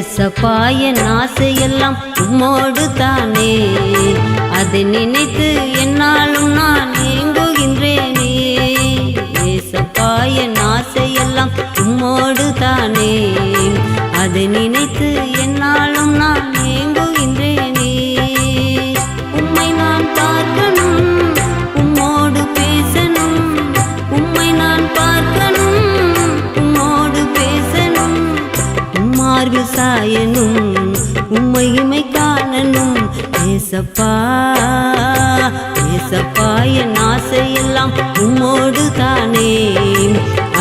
ஏசப்பா என் ஆசையெல்லாம் உம்மோடு தானே, அதை நினைத்து என்னாலும் நான் ஏங்குகின்றேனே. ஏசப்பா என் ஆசையெல்லாம் உம்மோடு தானே, அதை நினைத்து என்னாலும் நான் ஏங்குகின்றேனே. உம்மை நான் பார்க்கணும், உம்மோடு பேசணும், உம்மை நான் பார்க்கணும், உம்மோடு பேசணும், உம்மார்பு சாயணும், உம்மையுமை காணணும். ஏசப்பா ஏசப்பா என் ஆசையெல்லாம் உம்மோடு தானே,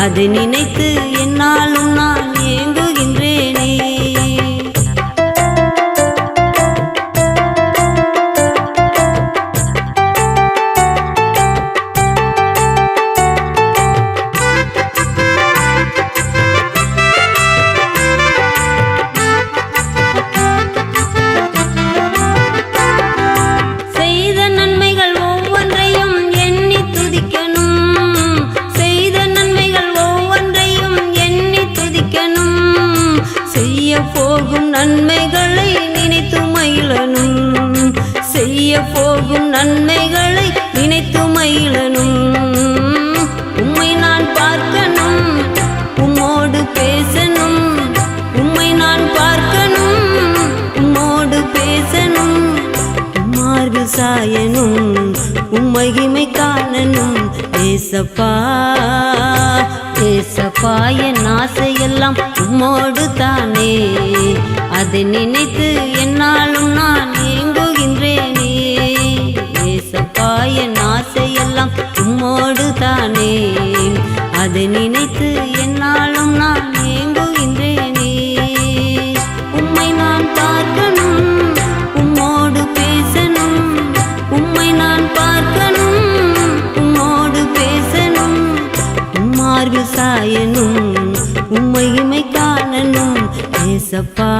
அதை நினைத்து என்னாலும் நான் ஏங்குகின்றேனே. போகும் நன்மைகளை நினைத்து மகிழனும், செய்ய போகும் நன்மைகளை நினைத்து மகிழனும். உம்மை நான் பார்க்கணும், உம்மோடு பேசணும், உம்மை நான் பார்க்கணும், உம்மோடு பேசணும், உம்மார்பு சாயணும், உம்மகிமை காணணும். ஏசப்பா ஏசப்பா என் ஆசையெல்லாம் உம்மோடு தானே, அதை நினைத்து என்னாலும் நான் ஏங்குகின்றேனே. ஏசப்பா என் ஆசையெல்லாம் உம்மோடு தானே, அதை நினைத்து என்னாலும் நான் ஏங்குகின்றேனே. உம்மை நான் பார்க்கணும், உம்மோடு பேசணும், உம்மை நான் பார்க்கணும், உம்மோடு பேசணும், உம்மார்பு சாயணும், உம்மையுமை காணணும். ஏசப்பா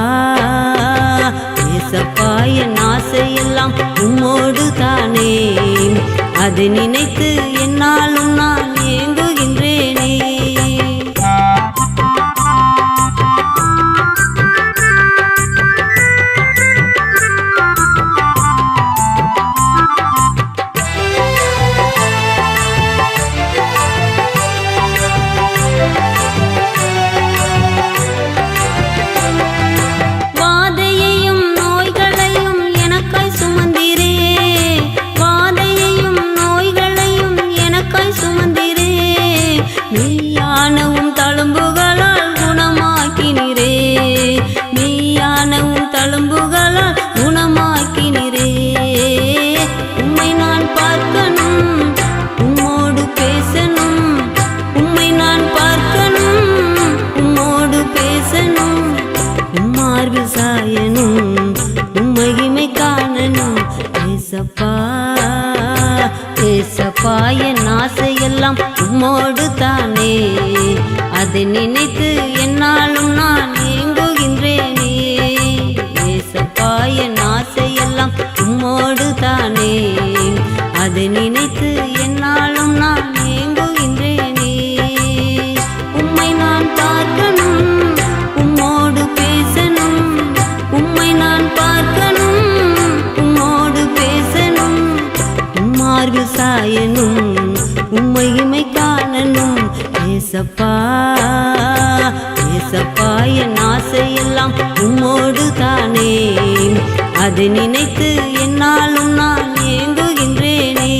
ஏசப்பா என் ஆசையெல்லாம் உம்மோடு தானே, அதை நினைத்து என்னாலும் நான் ஏங்குகின்றேனே. மெய்யானவும் தழும்புகளால் குணமாக்கினீரே, மெய்யானவும் தழும்புகளால் குணமாக்கினீரே. உம்மை நான் பார்க்கணும், உம்மோடு பேசணும், உம்மை நான் பார்க்கணும், உம்மோடு பேசணும், உம்மார்பு சாயணும், உம்மகிமை காணணும். ஏசப்பா ஏசப்பா என் ஆசையெல்லாம் உம்மோடு தானே, அதை நினைத்து என்னாலும் நான் ஏங்குகின்றேனே. ஏசப்பா என் ஆசையெல்லாம் உம்மோடு தானே, அதை நினைத்து என்னாலும் நான் ஏங்குகின்றேனே. உம்மை நான் பார்க்கணும், உம்மோடு பேசணும், உம்மை நான் பார்க்கணும், உம்மோடு பேசணும், உம்மார்பு சாயணும், உம்மையுமை காணணும். ஏசப்பா ஏசப்பா என் ஆசையெல்லாம் உம்மோடு தானே, அதை நினைத்து என்னாலும் நான் ஏங்குகின்றேனே.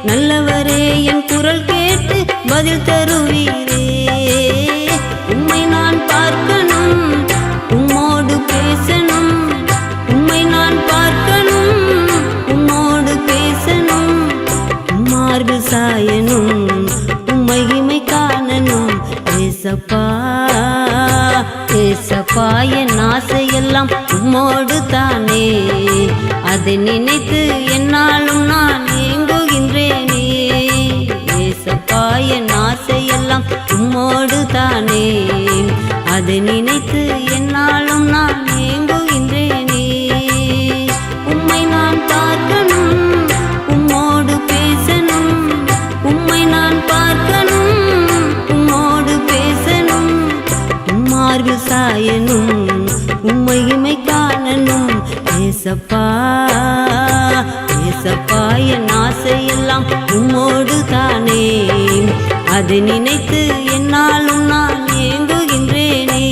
நல்லவரே என் குரல் கேட்டு பதில் தருவீரே. உம்மை நான் பார்க்கணும், உம்மோடு பேசணும், உம்மை நான் பார்க்கணும், உம்மோடு பேசணும், உம்மார்பு சாயணும், உம்மையுமை காணணும். ஏசப்பா ஏசப்பா என் ஆசையெல்லாம் உம்மோடு தானே, அதை நினைத்து என்னாலும் நான் ஏங்குகின்றேனே. ஏசப்பா என் ஆசையெல்லாம் உம்மோடு தானே, அதை நினைத்து என்னாலும் நான் ஏங்குகின்றேனே. உம்மை நான் பார்க்கணும், உம்மோடு பேசணும், உம்மை நான் பார்க்கணும், உம்மோடு பேசணும், உம்மார்பு சாயணும், உம்மையுமை காணணும். ஏசப்பா ஏசப்பா என் ஆசையெல்லாம் உம்மோடு தானே, அதை நினைத்து என்னாலும் நான் ஏங்குகின்றேனே.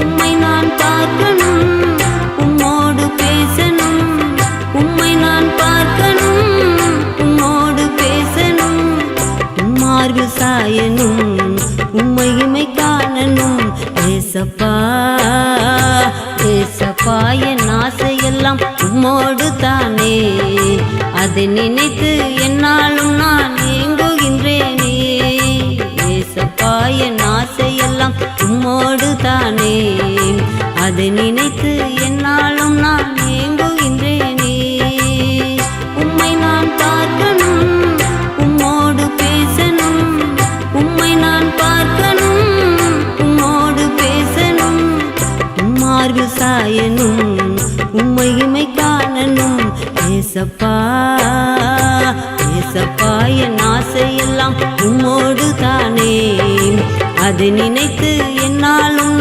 உம்மை நான் பார்க்கணும், உம்மோடு பேசணும், உம்மை நான் பார்க்கணும், உம்மோடு பேசணும், உம்மார்பு சாயணும், உம்மையுமை காணணும். ஏசப்பா ஏசப்பா என் ஆசையெல்லாம் உம்மோடு தானே, அதை நினைத்து என்னாலும் நான் ஏங்குகின்றேனே. ஏசப்பா என் ஆசையெல்லாம் உம்மோடு தானே, அதை நினைத்து என்னாலும் நான் ஏங்குகின்றேனே. உம்மை நான் பார்க்கணும், உம்மோடு பேசணும், உம்மை நான் பார்க்கணும், உம்மோடு பேசணும், உம்மார்பு சாயணும், உம்மையுமை காணணும். ஏசப்பா ஏசப்பா என் ஆசையெல்லாம் உம்மோடு தானே, அதை நினைத்து என்னாலும்